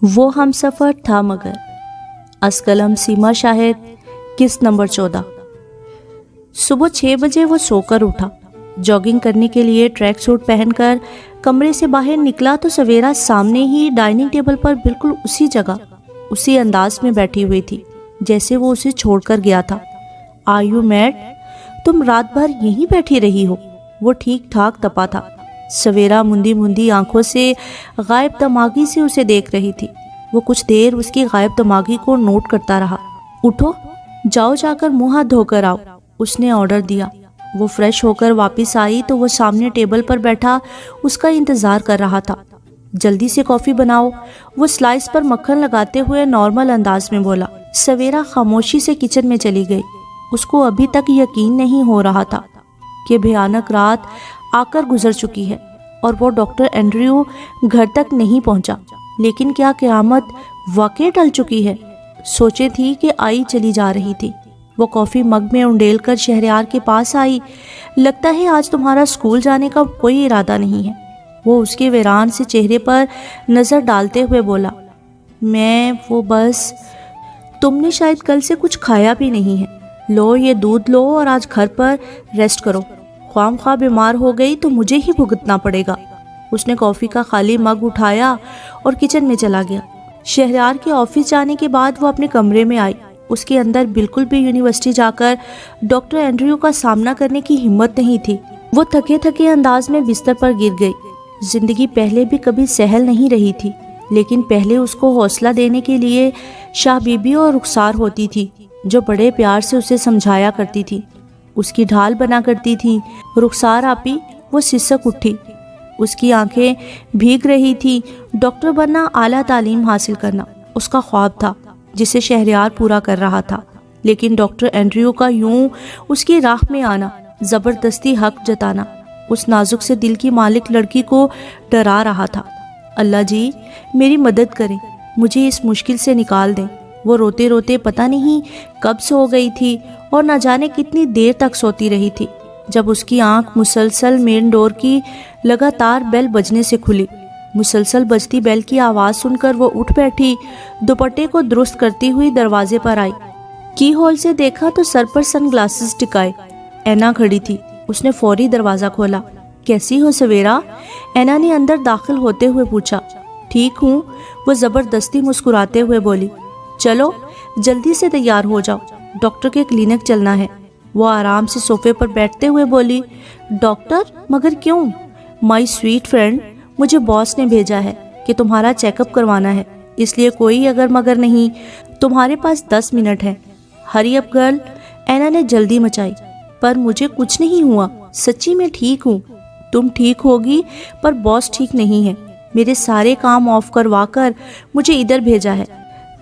وہ ہم سفر تھا مگر از قلم سیما شاہد قسط نمبر 14۔ صبح 6 بجے وہ سو کر اٹھا، جاگنگ کرنے کے لیے ٹریک سوٹ پہن کر کمرے سے باہر نکلا تو سویرا سامنے ہی ڈائننگ ٹیبل پر بالکل اسی جگہ اسی انداز میں بیٹھی ہوئی تھی جیسے وہ اسے چھوڑ کر گیا تھا۔ Are you mad? تم رات بھر یہیں بیٹھی رہی ہو؟ وہ ٹھیک ٹھاک تپا تھا۔ سویرا مندی آنکھوں سے غائب دماغی سے اسے دیکھ رہی تھی۔ وہ کچھ دیر اس کی غائب دماغی کو نوٹ کرتا رہا۔ اٹھو، جاؤ جا کر منہ ہاتھ دھو کر آؤ، اس نے آرڈر دیا۔ وہ فریش ہو کر واپس آئی تو وہ سامنے ٹیبل پر بیٹھا اس کا انتظار کر رہا تھا۔ جلدی سے کافی بناؤ، وہ سلائس پر مکھن لگاتے ہوئے نارمل انداز میں بولا۔ سویرا خاموشی سے کچن میں چلی گئی۔ اس کو ابھی تک یقین نہیں ہو رہا تھا کہ بھیانک رات آ کر گزر چکی ہے اور وہ ڈاکٹر اینڈریو گھر تک نہیں پہنچا، لیکن کیا قیامت واقع ٹل چکی ہے؟ سوچے تھی کہ آئی چلی جا رہی تھی۔ وہ کافی مگ میں انڈیل کر شہریار کے پاس آئی۔ لگتا ہے آج تمہارا اسکول جانے کا کوئی ارادہ نہیں ہے، وہ اس کے ویران سے چہرے پر نظر ڈالتے ہوئے بولا۔ وہ بس، تم نے شاید کل سے کچھ کھایا بھی نہیں ہے، لو یہ دودھ لو اور آج گھر پر ریسٹ کرو، خواہ خواہ بیمار ہو گئی تو مجھے ہی بھگتنا پڑے گا۔ اس نے کافی کا خالی مگ اٹھایا اور کچن میں چلا گیا۔ شہریار کے آفس جانے کے بعد وہ اپنے کمرے میں آئی۔ اس کے اندر بالکل بھی یونیورسٹی جا کر ڈاکٹر اینڈریو کا سامنا کرنے کی ہمت نہیں تھی۔ وہ تھکے انداز میں بستر پر گر گئی۔ زندگی پہلے بھی کبھی سہل نہیں رہی تھی، لیکن پہلے اس کو حوصلہ دینے کے لیے شاہ بی بی اور رخسار ہوتی تھی، جو بڑے پیار سے اسے سمجھایا کرتی تھی، اس کی ڈھال بنا کرتی تھی۔ رخسار آپی، وہ سسک اٹھی، اس کی آنکھیں بھیگ رہی تھی۔ ڈاکٹر بننا، اعلیٰ تعلیم حاصل کرنا اس کا خواب تھا جسے شہریار پورا کر رہا تھا، لیکن ڈاکٹر اینڈریو کا یوں اس کی راہ میں آنا، زبردستی حق جتانا، اس نازک سے دل کی مالک لڑکی کو ڈرا رہا تھا۔ اللہ جی میری مدد کریں، مجھے اس مشکل سے نکال دیں۔ وہ روتے روتے پتہ نہیں کب سو گئی تھی اور نہ جانے کتنی دیر تک سوتی رہی تھی، جب اس کی آنکھ مسلسل مین ڈور کی لگاتار بیل بجنے سے کھلی۔ مسلسل بجتی بیل کی آواز سن کر وہ اٹھ بیٹھی، دوپٹے کو درست کرتی ہوئی دروازے پر آئی۔ کی ہول سے دیکھا تو سر پر سن گلاسز ٹکائے اینا کھڑی تھی۔ اس نے فوری دروازہ کھولا۔ کیسی ہو سویرا؟ اینا نے اندر داخل ہوتے ہوئے پوچھا۔ ٹھیک ہوں، وہ زبردستی مسکراتے ہوئے بولی۔ چلو جلدی سے تیار ہو جاؤ، ڈاکٹر کے کلینک چلنا ہے۔ وہ آرام سے صوفے پر بیٹھتے ہوئے بولی۔ ڈاکٹر؟ مگر کیوں؟ مائی سویٹ فرینڈ، مجھے باس نے بھیجا ہے کہ تمہارا چیک اپ کروانا ہے، اس لیے کوئی اگر مگر نہیں، تمہارے پاس 10 منٹ ہیں۔ ہری اپ گرل، اینا نے جلدی مچائی۔ پر مجھے کچھ نہیں ہوا، سچی میں ٹھیک ہوں۔ تم ٹھیک ہوگی پر باس ٹھیک نہیں ہے، میرے سارے کام آف کروا کر مجھے ادھر بھیجا ہے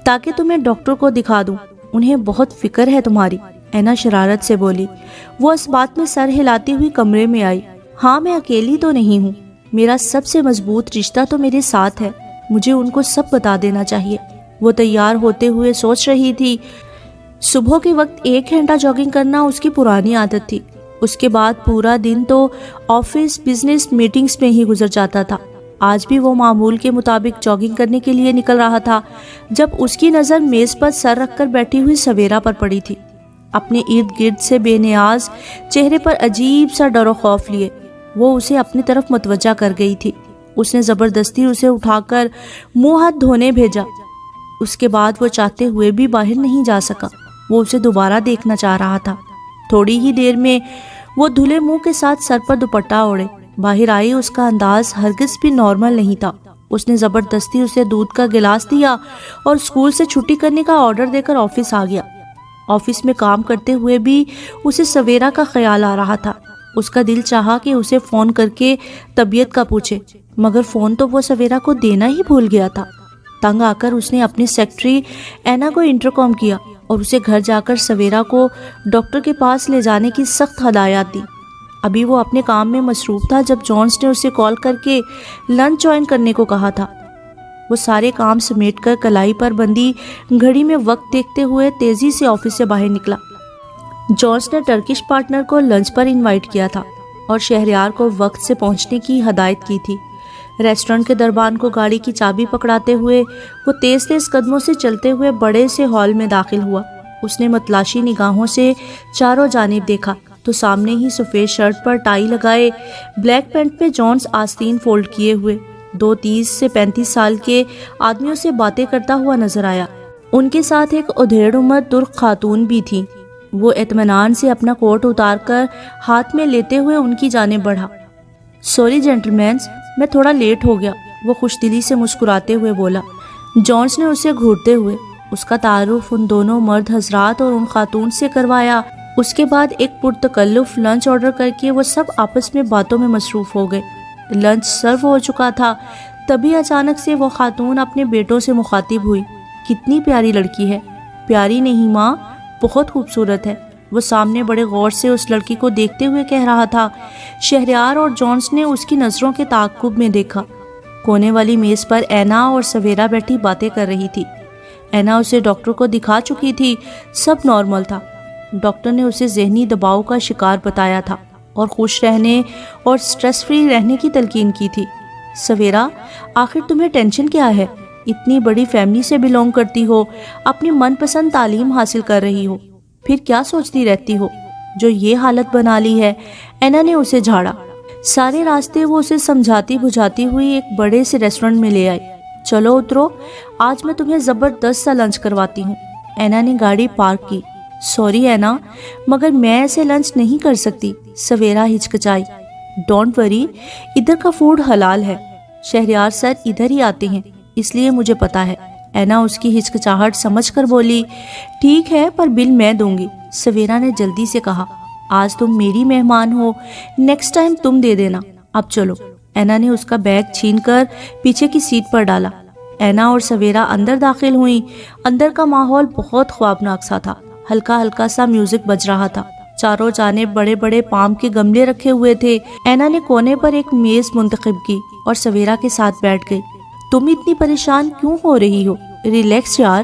تاکہ تمہیں ڈاکٹر کو دکھا دوں، انہیں بہت فکر ہے تمہاری، اینا شرارت سے بولی۔ وہ اس بات میں سر ہلاتی ہوئی کمرے میں آئی۔ ہاں میں اکیلی تو نہیں ہوں، میرا سب سے مضبوط رشتہ تو میرے ساتھ ہے، مجھے ان کو سب بتا دینا چاہیے۔ وہ تیار ہوتے ہوئے سوچ رہی تھی۔ صبح کے وقت 1 گھنٹہ جاگنگ کرنا اس کی پرانی عادت تھی، اس کے بعد پورا دن تو آفس، بزنس، میٹنگز میں ہی گزر جاتا تھا۔ آج بھی وہ معمول کے مطابق جاگنگ کرنے کے لیے نکل رہا تھا جب اس کی نظر میز پر سر رکھ کر بیٹھی ہوئی سویرا پر پڑی تھی، اپنے ارد گرد سے بے نیاز چہرے پر عجیب سا ڈر و خوف لیے۔ وہ اسے اپنی طرف متوجہ کر گئی تھی۔ اس نے زبردستی اسے اٹھا کر منہ ہاتھ دھونے بھیجا۔ اس کے بعد وہ چاہتے ہوئے بھی باہر نہیں جا سکا، وہ اسے دوبارہ دیکھنا چاہ رہا تھا۔ تھوڑی ہی دیر میں وہ دھلے منہ کے ساتھ سر پر دوپٹہ اوڑھے باہر آئی۔ اس کا انداز ہرگز بھی نارمل نہیں تھا۔ اس نے زبردستی اسے دودھ کا گلاس دیا اور اسکول سے چھٹی کرنے کا آرڈر دے کر آفس آ گیا۔ آفس میں کام کرتے ہوئے بھی اسے سویرا کا خیال آ رہا تھا۔ اس کا دل چاہا کہ اسے فون کر کے طبیعت کا پوچھے، مگر فون تو وہ سویرا کو دینا ہی بھول گیا تھا۔ تنگ آ کر اس نے اپنی سیکرٹری اینا کو انٹرکام کیا اور اسے گھر جا کر سویرا کو ڈاکٹر کے پاس لے جانے کی سخت ہدایات دی۔ ابھی وہ اپنے کام میں مصروف تھا جب جونس نے اسے کال کر کے لنچ جوائن کرنے کو کہا تھا۔ وہ سارے کام سمیٹ کر کلائی پر بندی گھڑی میں وقت دیکھتے ہوئے تیزی سے آفس سے باہر نکلا۔ جونس نے ٹرکش پارٹنر کو لنچ پر انوائٹ کیا تھا اور شہریار کو وقت سے پہنچنے کی ہدایت کی تھی۔ ریسٹورنٹ کے دربان کو گاڑی کی چابی پکڑاتے ہوئے وہ تیز تیز قدموں سے چلتے ہوئے بڑے سے ہال میں داخل ہوا۔ اس نے متلاشی نگاہوں سے چاروں جانب دیکھا تو سامنے ہی سفید شرٹ پر ٹائی لگائے، بلیک پینٹ پہ جونس آستین فولڈ کیے ہوئے 30 سے 35 سال کے آدمیوں سے باتیں کرتا ہوا نظر آیا۔ ان کے ساتھ ایک ادھیڑ عمر ترک خاتون بھی تھی۔ وہ اطمینان سے اپنا کوٹ اتار کر ہاتھ میں لیتے ہوئے ان کی جانب بڑھا۔ سوری جینٹلمینز، میں تھوڑا لیٹ ہو گیا، وہ خوش دلی سے مسکراتے ہوئے بولا۔ جونس نے اسے گھورتے ہوئے اس کا تعارف ان دونوں مرد حضرات اور ان خاتون سے کروایا۔ اس کے بعد ایک پرتکلف لنچ آرڈر کر کے وہ سب آپس میں باتوں میں مصروف ہو گئے۔ لنچ سرو ہو چکا تھا، تبھی اچانک سے وہ خاتون اپنے بیٹوں سے مخاطب ہوئی۔ کتنی پیاری لڑکی ہے۔ پیاری نہیں ماں، بہت خوبصورت ہے، وہ سامنے بڑے غور سے اس لڑکی کو دیکھتے ہوئے کہہ رہا تھا۔ شہریار اور جونس نے اس کی نظروں کے تعاقب میں دیکھا۔ کونے والی میز پر اینا اور سویرا بیٹھی باتیں کر رہی تھی۔ اینا اسے ڈاکٹر کو دکھا چکی تھی، سب نارمل تھا۔ ڈاکٹر نے اسے ذہنی دباؤ کا شکار بتایا تھا اور خوش رہنے اور سٹریس فری رہنے کی تلقین کی تھی۔ سویرا، آخر تمہیں ٹینشن کیا ہے؟ اتنی بڑی فیملی سے بلونگ کرتی ہو، اپنی من پسند تعلیم حاصل کر رہی ہو، پھر کیا سوچتی رہتی ہو جو یہ حالت بنا لی ہے؟ اینا نے اسے جھاڑا۔ سارے راستے وہ اسے سمجھاتی بجھاتی ہوئی ایک بڑے سے ریسٹورنٹ میں لے آئی۔ چلو اترو، آج میں تمہیں زبردست سا لنچ کرواتی ہوں۔ اینا نے گاڑی پارک کی۔ سوری اینا، مگر میں ایسے لنچ نہیں کر سکتی، سویرا ہچکچائی۔ ڈونٹ وری، ادھر کا فوڈ حلال ہے، شہریار سر ادھر ہی آتے ہیں، اس لیے مجھے پتا ہے۔ اینا اس کی ہچکچاہٹ سمجھ کر بولی۔ ٹھیک ہے، پر بل میں دوں گی، سویرا نے جلدی سے کہا۔ آج تم میری مہمان ہو، نیکسٹ ٹائم تم دے دینا۔ اب چلو۔ اینا نے اس کا بیگ چھین کر پیچھے کی سیٹ پر ڈالا۔ اینا اور سویرا اندر داخل ہوئیں۔ اندر کا ماحول بہت خوابناک سا تھا، ہلکا ہلکا سا میوزک بج رہا تھا۔ چاروں جانب بڑے بڑے پام کے گملے رکھے ہوئے تھے۔ اینا نے کونے پر ایک میز منتخب کی اور سویرا کے ساتھ بیٹھ گئی۔ تم اتنی پریشان کیوں ہو رہی ہو؟ ریلیکس یار،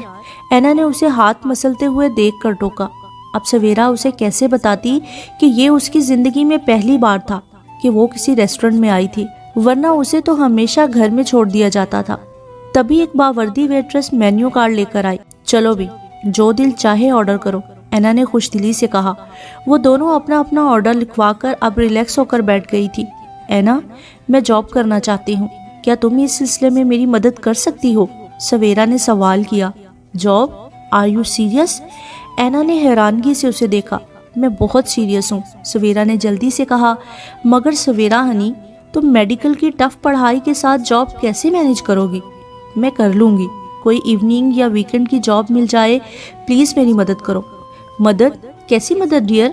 اینا نے اسے ہاتھ مسلتے ہوئے دیکھ کر ٹوکا۔ اب سویرا اسے کیسے بتاتی کہ یہ اس کی زندگی میں پہلی بار تھا کہ وہ کسی ریسٹورنٹ میں آئی تھی، ورنہ اسے تو ہمیشہ گھر میں چھوڑ دیا جاتا تھا۔ تبھی ایک باوردی ویٹرس مینیو کارڈ لے کر آئی۔ چلو بھی، جو دل چاہے آرڈر کرو، اینا نے خوش دلی سے کہا۔ وہ دونوں اپنا اپنا آرڈر لکھوا کر اب ریلیکس ہو کر بیٹھ گئی تھی۔ اینا، میں جاب کرنا چاہتی ہوں، کیا تم اس سلسلے میں میری مدد کر سکتی ہو؟ سویرا نے سوال کیا۔ Job? Are you serious? Aina نے حیرانگی سے اسے دیکھا۔ میں بہت سیریس ہوں، سویرا نے جلدی سے کہا۔ مگر سویرا ہنی، تم میڈیکل کی ٹف پڑھائی کے ساتھ جاب کیسے مینیج کرو گی؟ میں کر لوں گی، کوئی ایوننگ یا ویکنڈ کی جاب مل جائے، پلیز میری مدد کرو۔ مدد؟ کیسی مدد ڈیئر؟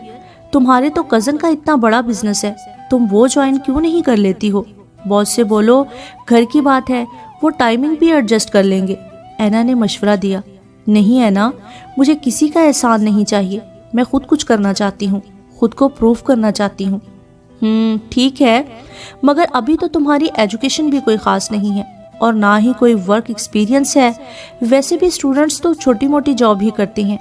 تمہارے تو کزن کا اتنا بڑا بزنس ہے، تم وہ جوائن کیوں نہیں کر لیتی ہو؟ باس سے بولو گھر کی بات ہے، وہ ٹائمنگ بھی ایڈجسٹ کر لیں گے، اینا نے مشورہ دیا۔ نہیں اینا، مجھے کسی کا احسان نہیں چاہیے، میں خود کچھ کرنا چاہتی ہوں، خود کو پروف کرنا چاہتی ہوں۔ ٹھیک ہے، مگر ابھی تو تمہاری ایجوکیشن بھی کوئی خاص نہیں ہے اور نہ ہی کوئی ورک ایکسپیرینس ہے، ویسے بھی اسٹوڈنٹس تو چھوٹی موٹی جاب ہی کرتے ہیں۔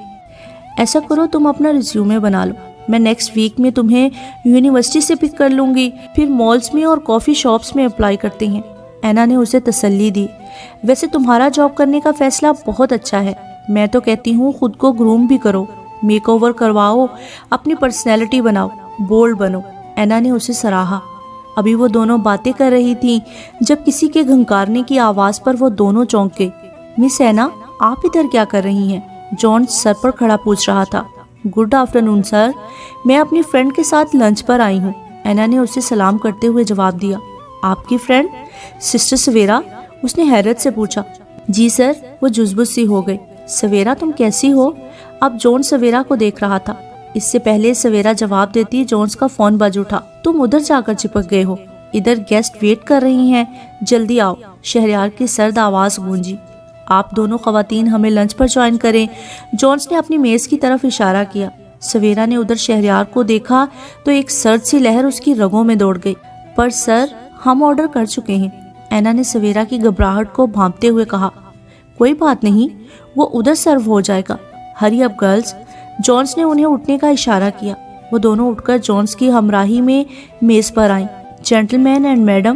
ایسا کرو تم اپنا ریزیومے بنا لو، میں نیکسٹ ویک میں تمہیں یونیورسٹی سے پک کر لوں گی، پھر مالز میں اور کافی شاپس میں اپلائی کرتے ہیں۔ اینا نے اسے تسلی دی۔ ویسے تمہارا جاب کرنے کا فیصلہ بہت اچھا ہے، میں تو کہتی ہوں خود کو گروم بھی کرو، میک اوور کرواؤ، اپنی پرسنالٹی بناؤ، بولڈ بنو، اینا نے اسے سراہا۔ ابھی وہ دونوں باتیں کر رہی تھیں جب کسی کے گھنکارنے کی آواز پر وہ دونوں چونک گئی۔ مس اینا، آپ ادھر کیا کر رہی ہیں؟ جان سر پر کھڑا پوچھ رہا تھا۔ گڈ آفٹرنون سر، میں اپنی فرینڈ کے ساتھ لنچ پر آئی ہوں، اینا نے اسے سلام کرتے ہوئے جواب دیا۔ آپ کی فرینڈ؟ سسٹر سویرا؟ اس نے حیرت سے پوچھا۔ جی سر، وہ جزبز سی ہو گئی۔ سویرا تم کیسی ہو؟ اب جون سویرا کو دیکھ رہا تھا۔ اس سے پہلے سویرا جواب دیتی جونس کا فون بج اٹھا۔ تم ادھر جا کر چپک گئے ہو، ادھر گیسٹ ویٹ کر رہی ہیں، جلدی آؤ، شہریار کی سرد آواز گونجی۔ آپ دونوں خواتین ہمیں لنچ پر جوائن کریں، جونس نے اپنی میز کی طرف اشارہ کیا۔ سویرا نے ادھر شہریار کو دیکھا تو ایک سرد سی لہر اس کی رگوں میں دوڑ گئی۔ پر سر، ہم آرڈر کر چکے ہیں، اینا نے سویرا کی گھبراہٹ کو بھانپتے ہوئے کہا۔ کوئی بات نہیں، وہ ادھر سرو ہو جائے گا، ہری اپ گرلز۔ جونس نے انہیں اٹھنے کا اشارہ کیا۔ وہ دونوں اٹھ کر جونس کی ہمراہی میں میز پر آئیں۔ جینٹل مین اینڈ میڈم،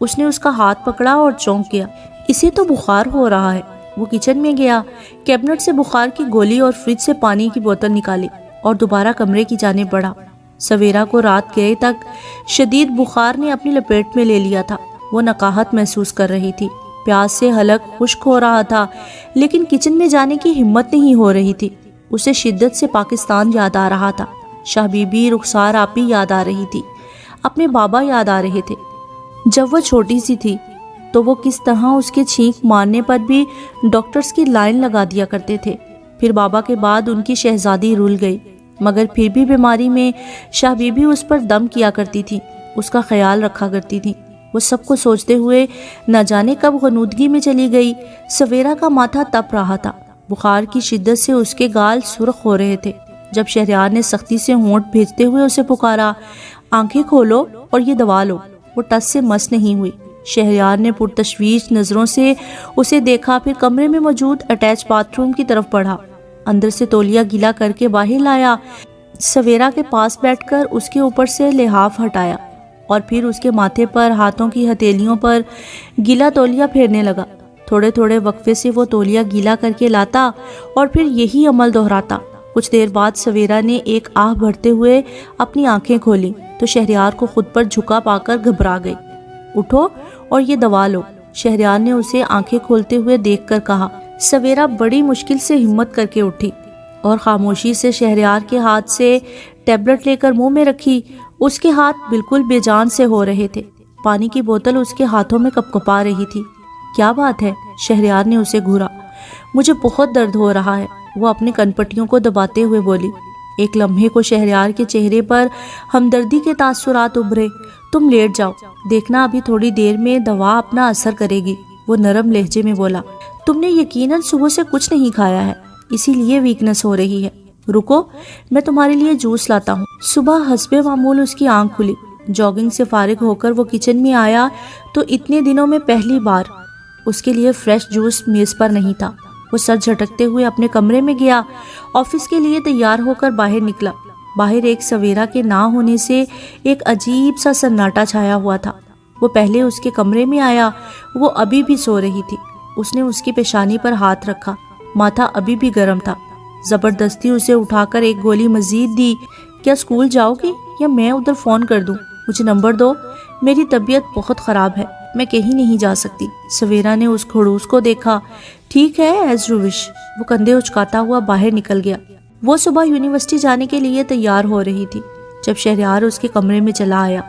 اس نے اس کا ہاتھ پکڑا اور چونک گیا۔ اسے تو بخار ہو رہا ہے۔ وہ کچن میں گیا، کیبنٹ سے بخار کی گولی اور فریج سے پانی کی بوتل نکالی اور دوبارہ کمرے کی جانب بڑھا۔ سویرا کو رات گئے تک شدید بخار نے اپنی لپیٹ میں لے لیا تھا۔ وہ نقاہت محسوس کر رہی تھی، پیاس سے حلق خشک ہو رہا تھا، لیکن کچن میں جانے کی ہمت نہیں ہو رہی تھی۔ اسے شدت سے پاکستان یاد آ رہا تھا، شاہ بی بی، رخسار آپی یاد آ رہی تھی، اپنے بابا یاد آ رہے تھے۔ جب وہ چھوٹی سی تھی تو وہ کس طرح اس کے چھینک مارنے پر بھی ڈاکٹرز کی لائن لگا دیا کرتے تھے۔ پھر بابا کے بعد ان کی شہزادی رول گئی، مگر پھر بھی بیماری میں شاہ بی بی اس پر دم کیا کرتی تھی، اس کا خیال رکھا کرتی تھی۔ وہ سب کو سوچتے ہوئے نہ جانے کب غنودگی میں چلی گئی۔ سویرا کا ماتھا تپ رہا تھا، بخار کی شدت سے اس کے گال سرخ ہو رہے تھے۔ جب شہریار نے سختی سے ہونٹ بھیجتے ہوئے اسے پکارا، آنکھیں کھولو اور یہ دوا لو، وہ ٹس سے مس نہیں ہوئی۔ شہریار نے پرتشویش نظروں سے اسے دیکھا، پھر کمرے میں موجود اٹیچ باتھ روم کی طرف بڑھا، اندر سے تولیا گیلا کر کے باہر لایا، سویرا کے پاس بیٹھ کر اس کے اوپر سے لحاف ہٹایا اور پھر اس کے ماتھے پر، ہاتھوں کی ہتھیلیوں پر گیلا تولیا پھیرنے لگا۔ تھوڑے تھوڑے وقفے سے وہ تولیا گیلا کر کے لاتا اور پھر یہی عمل دہراتا۔ کچھ دیر بعد سویرا نے ایک آہ بھرتے ہوئے اپنی آنکھیں کھولیں تو شہریار کو خود پر جھکا پا کر گھبرا گئی۔ اٹھو اور یہ دوا لو، شہریار نے اسے آنکھیں کھولتے ہوئے دیکھ کر کہا۔ سویرا بڑی مشکل سے ہمت کر کے اٹھی اور خاموشی سے شہریار کے ہاتھ سے ٹیبلٹ لے کر منہ میں رکھی۔ اس کے ہاتھ بالکل بے جان سے ہو رہے تھے، پانی کی بوتل اس کے ہاتھوں میں کپکپا رہی تھی۔ کیا بات ہے؟ شہریار نے اسے گھورا۔ مجھے بہت درد ہو رہا ہے، وہ اپنی کنپٹیوں کو دباتے ہوئے بولی۔ ایک لمحے کو شہریار کے چہرے پر ہمدردی کے تاثرات ابھرے۔ تم لیٹ جاؤ، دیکھنا ابھی تھوڑی دیر میں دوا اپنا اثر کرے گی، وہ نرم لہجے میں بولا۔ تم نے یقیناً صبح سے کچھ نہیں کھایا ہے، اسی لیے ویکنس ہو رہی ہے۔ رکو، میں تمہارے لیے جوس لاتا ہوں۔ صبح حسب معمول اس کی آنکھ کھلی۔ جاگنگ سے فارغ ہو کر وہ کچن میں آیا تو اتنے دنوں میں پہلی بار اس کے لیے فریش جوس میز پر نہیں تھا۔ وہ سر جھٹکتے ہوئے اپنے کمرے میں گیا، آفس کے لیے تیار ہو کر باہر نکلا۔ باہر ایک سویرا کے نہ ہونے سے ایک عجیب سا سناٹا چھایا ہوا تھا۔ وہ پہلے اس کے کمرے میں آیا، وہ ابھی بھی سو رہی تھی۔ اس نے اس کی پیشانی پر ہاتھ رکھا، ماتھا ابھی بھی گرم تھا۔ زبردستی اسے اٹھا کر ایک گولی مزید دی۔ کیا اسکول جاؤ گی یا میں ادھر فون کر دوں؟ مجھے نمبر دو، میری طبیعت بہت خراب ہے، میں کہیں نہیں جا سکتی۔ سویرا نے اس کھڑوس کو دیکھا۔ ٹھیک ہے، ایز یو وش۔ وہ کندھے اچکاتا ہوا باہر نکل گیا۔ وہ صبح یونیورسٹی جانے کے لیے تیار ہو رہی تھی جب شہریار اس کے کمرے میں چلا آیا۔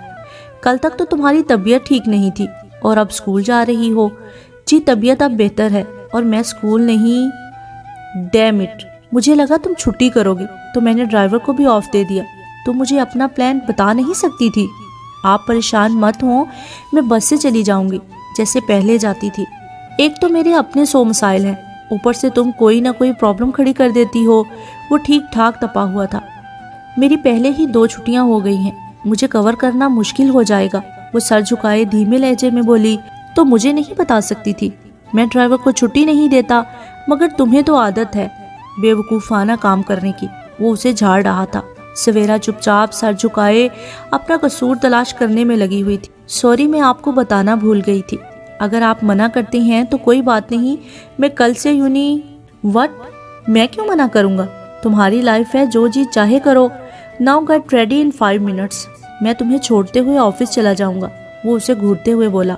کل تک تو تمہاری طبیعت ٹھیک نہیں تھی اور اب اسکول جا رہی ہو؟ جی طبیعت اب بہتر ہے اور میں اسکول نہیں۔ ڈیم اٹ، مجھے لگا تم چھٹی کرو گی تو میں نے ڈرائیور کو بھی آف دے دیا۔ تم مجھے اپنا پلان بتا نہیں سکتی تھی؟ آپ پریشان مت ہوں، میں بس سے چلی جاؤں گی جیسے پہلے جاتی تھی۔ ایک تو میرے اپنے 100 مسائل ہیں، اوپر سے تم کوئی نہ کوئی پرابلم کھڑی کر دیتی ہو۔ وہ ٹھیک ٹھاک تپا ہوا تھا۔ میری پہلے ہی 2 چھٹیاں ہو گئی ہیں، مجھے کور کرنا مشکل ہو جائے گا۔ وہ سر جھکائے دھیمے لہجے میں بولی۔ تو مجھے نہیں بتا سکتی تھی؟ میں ڈرائیور کو چھٹی نہیں دیتا، مگر تمہیں تو عادت ہے بے وقوفانہ کام کرنے کی۔ وہ اسے جھاڑ رہا تھا۔ سویرا چپ چاپ سر جھکائے اپنا قصور تلاش کرنے میں لگی ہوئی تھی۔ سوری، میں آپ کو بتانا بھول گئی تھی۔ اگر آپ منع کرتے ہیں تو کوئی بات نہیں، میں کل سے وٹ؟ میں کیوں منع کروں گا؟ تمہاری لائف ہے، جو جی چاہے کرو۔ ناؤ گیٹ ریڈی ان 5 منٹس۔ میں تمہیں چھوڑتے ہوئے آفس چلا جاؤں گا، وہ اسے گھورتے ہوئے بولا۔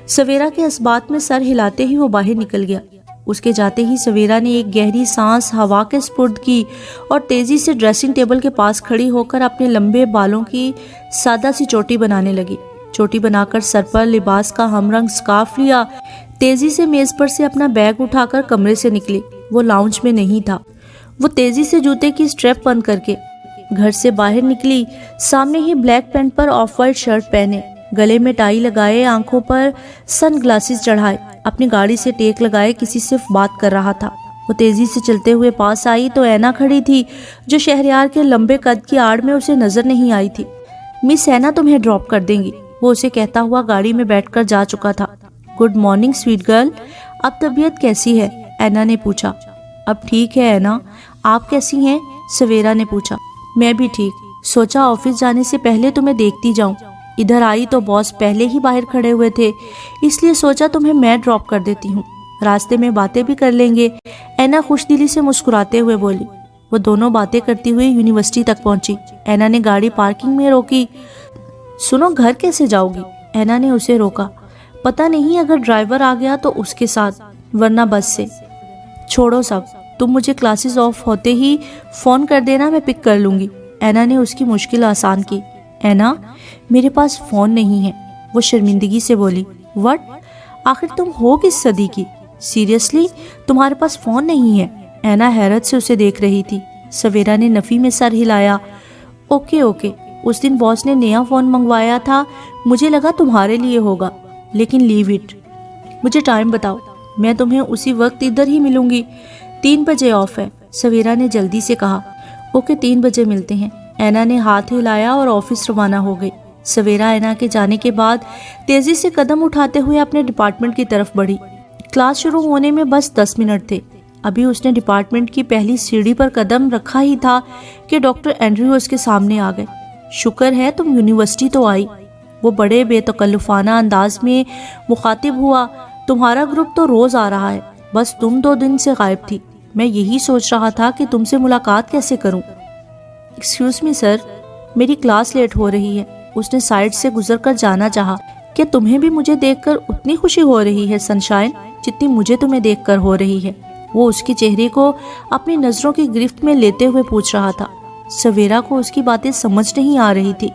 سویرا کے اس بات میں سر ہلاتے ہی وہ باہر نکل گیا۔ اس کے جاتے ہی سویرا نے ایک گہری سانس ہوا کے سپرد کی اور تیزی سے ڈریسنگ ٹیبل کے پاس کھڑی ہو کر اپنے لمبے بالوں کی سادہ سی چوٹی بنانے لگی۔ چوٹی بنا کر سر پر لباس کا ہم رنگ سکارف لیا، تیزی سے میز پر سے اپنا بیگ اٹھا کر کمرے سے نکلی۔ وہ لاؤنج میں نہیں تھا۔ وہ تیزی سے جوتے کی سٹریپ بند کر کے گھر سے باہر نکلی، سامنے ہی بلیک پینٹ پر آف وائٹ شرٹ پہنے، گلے میں ٹائی لگائے، آنکھوں پر سن گلاسز چڑھائے، اپنی گاڑی سے ٹیک لگائے کسی سے بات کر رہا تھا۔ وہ تیزی سے چلتے ہوئے پاس آئی تو اینا کھڑی تھی جو شہریار کے لمبے قد کی آڑ میں اسے نظر نہیں آئی تھی۔ مس اینا تمہیں ڈراپ کر دیں گی، وہ اسے کہتا ہوا گاڑی میں بیٹھ کر جا چکا تھا۔ گڈ مارننگ سویٹ گرل، اب طبیعت کیسی ہے؟ اینا نے پوچھا۔ اب ٹھیک ہے اینا، آپ کیسی ہیں؟ سویرا نے پوچھا۔ میں بھی ٹھیک، سوچا آفس جانے سے پہلے تمہیں دیکھتی جاؤں۔ ادھر آئی تو باس پہلے ہی باہر کھڑے ہوئے تھے، اس لیے سوچا تمہیں میں ڈراپ کر دیتی ہوں، راستے میں باتیں بھی کر لیں گے، اینا خوش دلی سے مسکراتے ہوئے بولی۔ وہ دونوں باتیں کرتی ہوئی یونیورسٹی تک پہنچی۔ اینا نے گاڑی پارکنگ میں روکی۔ سنو، گھر کیسے جاؤ گی؟ اینا نے اسے روکا۔ پتہ نہیں، اگر ڈرائیور آ گیا تو اس کے ساتھ، ورنہ بس سے۔ چھوڑو سب، تم مجھے کلاسز آف ہوتے ہی فون کر دینا، میں پک کر لوں گی۔ اینا نے اس کی مشکل آسان کی۔ اینا، میرے پاس فون نہیں ہے، وہ شرمندگی سے بولی۔ وٹ؟ آخر تم ہو کس صدی کی؟ سیریسلی تمہارے پاس فون نہیں ہے؟ اینا حیرت سے اسے دیکھ رہی تھی۔ سویرا نے نفی میں سر ہلایا۔ اوکے اوکے، اس دن باس نے نیا فون منگوایا تھا، مجھے لگا تمہارے لیے ہوگا، لیکن لیو اٹ۔ مجھے ٹائم بتاؤ، میں تمہیں اسی وقت ادھر ہی ملوں گی۔ 3 بجے آف ہے، سویرا نے جلدی سے کہا۔ اوکے، 3 بجے ملتے ہیں۔ اینا نے ہاتھ ہلایا اور آفس روانہ ہو گئی۔ سویرا اینا کے جانے کے بعد تیزی سے قدم اٹھاتے ہوئے اپنے ڈپارٹمنٹ کی طرف بڑھی۔ کلاس شروع ہونے میں بس 10 منٹ تھے۔ ابھی اس نے ڈپارٹمنٹ کی پہلی سیڑھی پر قدم رکھا ہی تھا کہ ڈاکٹر اینڈریو اس کے سامنے آ گئے۔ شکر ہے تم یونیورسٹی تو آئی، وہ بڑے بے تکلفانہ انداز میں مخاطب ہوا۔ تمہارا گروپ تو روز آ رہا ہے، بس تم 2 دن سے غائب تھی، میں یہی سوچ رہا تھا کہ تم سے ملاقات کیسے کروں۔ ایکسکیوز می سر، میری کلاس لیٹ ہو رہی ہے۔ اس نے سائڈ سے گزر کر جانا چاہا۔ کیا تمہیں بھی مجھے دیکھ کر اتنی خوشی ہو رہی ہے سنشائن، جتنی مجھے تمہیں دیکھ کر ہو رہی ہے؟ وہ اس کے چہرے کو اپنی نظروں کی گرفت میں لیتے ہوئے پوچھ رہا تھا۔ سویرا کو اس کی باتیں سمجھ نہیں آ رہی تھی۔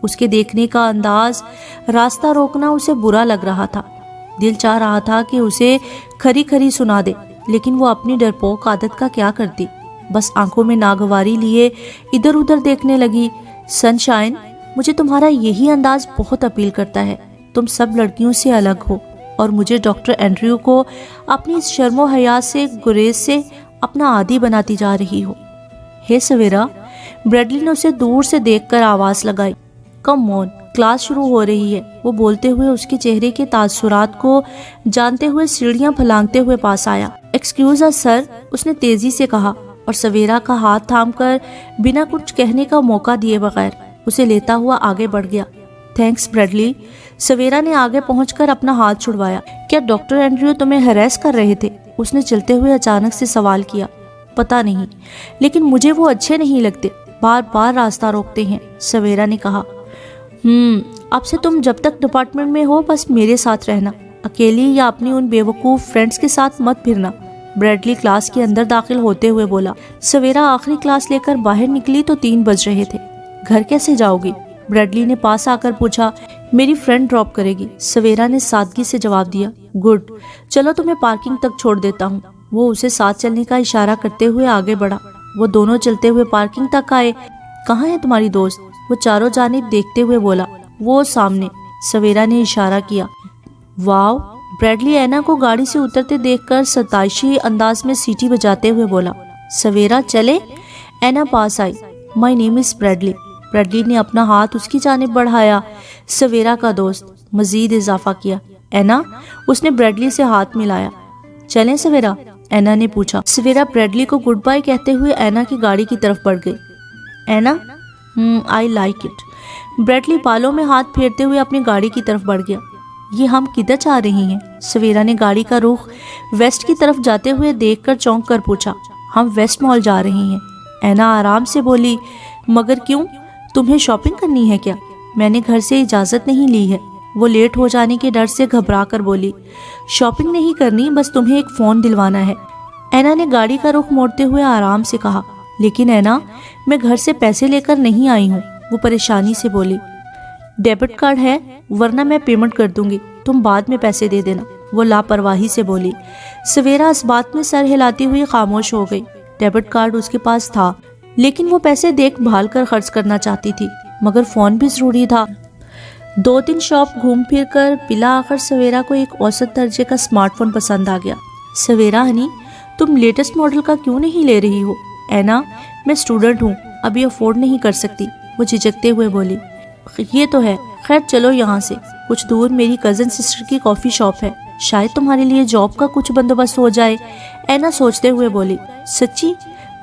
اس کے دیکھنے کا انداز، راستہ روکنا اسے برا لگ رہا تھا۔ دل چاہ رہا تھا کہ اسے کھری کھری سنا دے، لیکن وہ اپنی ڈرپوک عادت کا کیا کرتی، بس آنکھوں میں ناگواری لیے ادھر ادھر دیکھنے لگی۔ سنشائن، مجھے تمہارا یہی انداز بہت اپیل کرتا ہے، تم سب لڑکیوں سے الگ ہو، اور مجھے ڈاکٹر اینڈریو کو اپنی اس شرم و حیا سے گریز سے اپنا عادی بناتی جا رہی ہو۔ ہے سویرا، بریڈلی نے اسے دور سے دیکھ کر آواز لگائی۔ کم آن، کلاس شروع ہو رہی ہے۔ وہ بولتے ہوئے اس کے چہرے کے تاثرات کو جانتے ہوئے سیڑھیاں پھلانگتے ہوئے پاس آیا۔ ایکسکیوز اس سر، اس نے تیزی سے کہا، اور سویرا کا ہاتھ تھام کر بنا کچھ کہنے کا موقع دیے بغیر اسے لیتا ہوا آگے بڑھ گیا۔ Thanks Bradley. سویرا نے آگے پہنچ کر اپنا ہاتھ چھڑوایا۔ کیا ڈاکٹر اینڈریو تمہیں ہراس کر رہے تھے؟ اس نے چلتے ہوئے اچانک سے سوال کیا۔ پتہ نہیں، لیکن مجھے وہ اچھے نہیں لگتے، بار بار راستہ روکتے ہیں، سویرا نے کہا۔ اب سے تم جب تک ڈپارٹمنٹ میں ہو بس میرے ساتھ رہنا، اکیلی یا اپنی ان بیوقوف فرینڈز کے ساتھ مت پھرنا، بریڈلی کلاس کے اندر داخل ہوتے ہوئے بولا۔ سویرا آخری کلاس لے کر باہر نکلی تو 3 بج رہے تھے۔ گھر کیسے جاؤ گی؟ بریڈلی نے پاس آ کر پوچھا۔ میری فرینڈ ڈراپ کرے گی، سویرا نے سادگی سے جواب دیا۔ گڈ، چلو تمہیں پارکنگ تک چھوڑ دیتا ہوں۔ وہ اسے ساتھ چلنے کا اشارہ کرتے ہوئے آگے بڑھا۔ وہ دونوں چلتے ہوئے پارکنگ تک آئے۔ کہاں ہے تمہاری دوست؟ وہ چاروں جانب دیکھتے ہوئے بولا۔ وہ سامنے، سویرا نے اشارہ کیا۔ واو، بریڈلی اینا کو گاڑی سے اترتے دیکھ کر ستائشی انداز میں سیٹی بجاتے ہوئے بولا۔ سویرا چلے؟ اینا پاس آئی۔ مائی نیم از بریڈلی۔ بریڈلی نے اپنا ہاتھ اس کی جانب بڑھایا۔ سویرا کا دوست، مزید اضافہ کیا۔ اینا، اس نے بریڈلی سے ہاتھ ملایا۔ چلیں سویرا؟ اینا نے پوچھا۔ سویرا بریڈلی کو گڈ بائی کہتے ہوئے اینا کی گاڑی کی طرف بڑھ گئی۔ اینا، آئی لائک اٹ۔ بریڈلی بالوں میں ہاتھ پھیرتے ہوئے اپنی گاڑی کی طرف بڑھ گیا۔ یہ ہم کدھر جا رہی ہیں؟ سویرا نے گاڑی کا رخ ویسٹ کی طرف جاتے ہوئے دیکھ کر چونک کر پوچھا۔ ہم ویسٹ مال جا رہی ہیں، اینا آرام سے بولی۔ مگر کیوں؟ تمہیں شاپنگ کرنی ہے کیا؟ میں نے گھر سے اجازت نہیں لی ہے، وہ لیٹ ہو جانے کے ڈر سے گھبرا کر بولی۔ شاپنگ نہیں کرنی، بس تمہیں ایک فون دلوانا ہے، اینا نے گاڑی کا رخ موڑتے ہوئے آرام سے کہا۔ لیکن اینا، میں گھر سے پیسے لے کر نہیں آئی ہوں، وہ پریشانی سے بولی۔ ڈیبٹ کارڈ ہے، ورنہ میں پیمنٹ کر دوں گی، تم بعد میں پیسے دے دینا، وہ لاپرواہی سے بولی۔ سویرا اس بات میں سر ہلاتی ہوئی خاموش ہو گئی۔ ڈیبٹ کارڈ اس کے پاس تھا، لیکن وہ پیسے دیکھ بھال کر خرچ کرنا چاہتی تھی، مگر فون بھی ضروری تھا۔ 2-3 شاپ گھوم پھر کر بلا آخر سویرا کو ایک اوسط درجے کا اسمارٹ فون پسند آ گیا۔ سویرا ہنی، تم لیٹسٹ ماڈل کا کیوں نہیں لے رہی ہو؟ اینا، میں اسٹوڈنٹ ہوں، ابھی افورڈ نہیں کر سکتی، وہ جھجکتے ہوئے بولی۔ یہ تو ہے، خیر چلو یہاں سے، کچھ دور میری کزن سسٹر کی کافی شاپ ہے، شاید تمہارے لیے جاب کا کچھ بندوبست ہو جائے، اینا سوچتے ہوئے بولی۔ سچی؟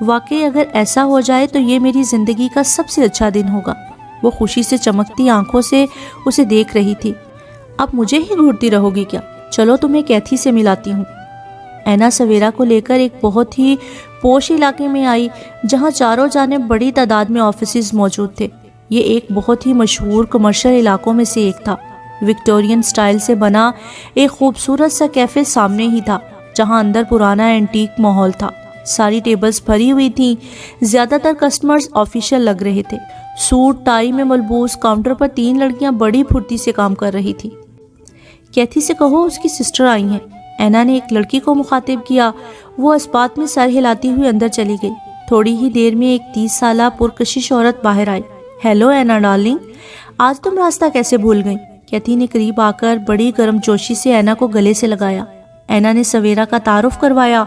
واقعی اگر ایسا ہو جائے تو یہ میری زندگی کا سب سے اچھا دن ہوگا، وہ خوشی سے چمکتی آنکھوں سے اسے دیکھ رہی تھی۔ اب مجھے ہی گھورتی رہو گی کیا؟ چلو تمہیں کیتھی سے ملاتی ہوں۔ اینا سویرا کو لے کر ایک بہت ہی پوش علاقے میں آئی جہاں چاروں جانب بڑی تعداد میں آفیسز موجود تھے۔ یہ ایک بہت ہی مشہور کمرشل علاقوں میں سے ایک تھا۔ وکٹورین سٹائل سے بنا ایک خوبصورت سا کیفے سامنے ہی تھا جہاں اندر پرانا اینٹیک ماحول تھا۔ ساری ٹیبلز بھری ہوئی تھیں، زیادہ تر کسٹمرز آفیشل لگ رہے تھے۔ سوٹ ٹائی میں ملبوس کاؤنٹر پر 3 لڑکیاں بڑی پھرتی سے کام کر رہی تھی۔ کیتھی سے کہو اس کی سسٹر آئی ہیں، اینا نے ایک لڑکی کو مخاطب کیا۔ وہ اسپات میں سر ہلاتی ہوئی اندر چلی گئی۔ تھوڑی ہی دیر میں ایک 30 سالہ پرکشش عورت باہر آئی۔ ہیلو اینا ڈارلنگ، آج تم راستہ کیسے بھول گئی؟ کیتھی نے قریب آ کر بڑی گرم جوشی سے اینا کو گلے سے لگایا۔ اینا نے سویرا کا تعارف کروایا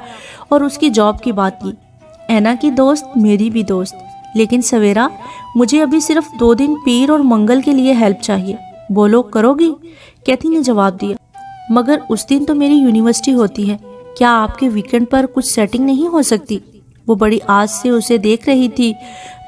اور اس کی جاب کی بات کی۔ اینا کی دوست میری بھی دوست، لیکن سویرا مجھے ابھی صرف 2 دن پیر اور منگل کے لیے ہیلپ چاہیے۔ بولو کرو گی؟ کیتھی نے جواب دیا۔ مگر اس دن تو میری یونیورسٹی ہوتی ہے، کیا آپ کے ویکنڈ پر کچھ سیٹنگ نہیں ہو سکتی؟ وہ بڑی آس سے اسے دیکھ رہی تھی۔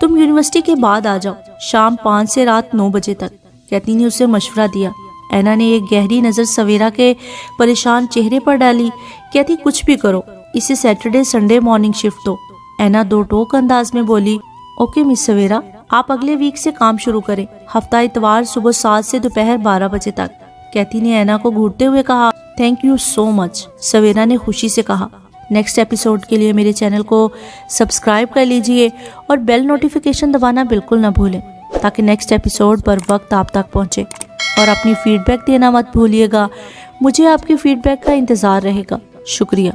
تم یونیورسٹی کے بعد آ جاؤ، شام 5 سے رات 9 بجے تک، کیتھی نے اسے مشورہ دیا۔ اینا نے ایک گہری نظر سویرا کے پریشان چہرے پر ڈالی۔ کیتھی کچھ بھی کرو، اسے سیٹرڈے سنڈے مارننگ شفٹ دو۔ اینا 2 ٹوک انداز میں بولی۔ اوکے مس سویرا، آپ اگلے ویک سے کام شروع کریں، ہفتہ اتوار صبح 7 سے دوپہر 12 بجے تک، کیتھی نے اینا کو گھورتے ہوئے کہا۔ تھینک یو سو مچ، سویرا نے خوشی سے کہا۔ نیکسٹ ایپیسوڈ کے لیے میرے چینل کو سبسکرائب کر لیجئے اور بیل نوٹیفیکیشن دبانا بالکل نہ بھولیں تاکہ نیکسٹ ایپیسوڈ پر وقت آپ تک پہنچے، اور اپنی فیڈ بیک دینا مت بھولیے گا۔ مجھے آپ کی فیڈ بیک کا انتظار رہے گا۔ شکریہ۔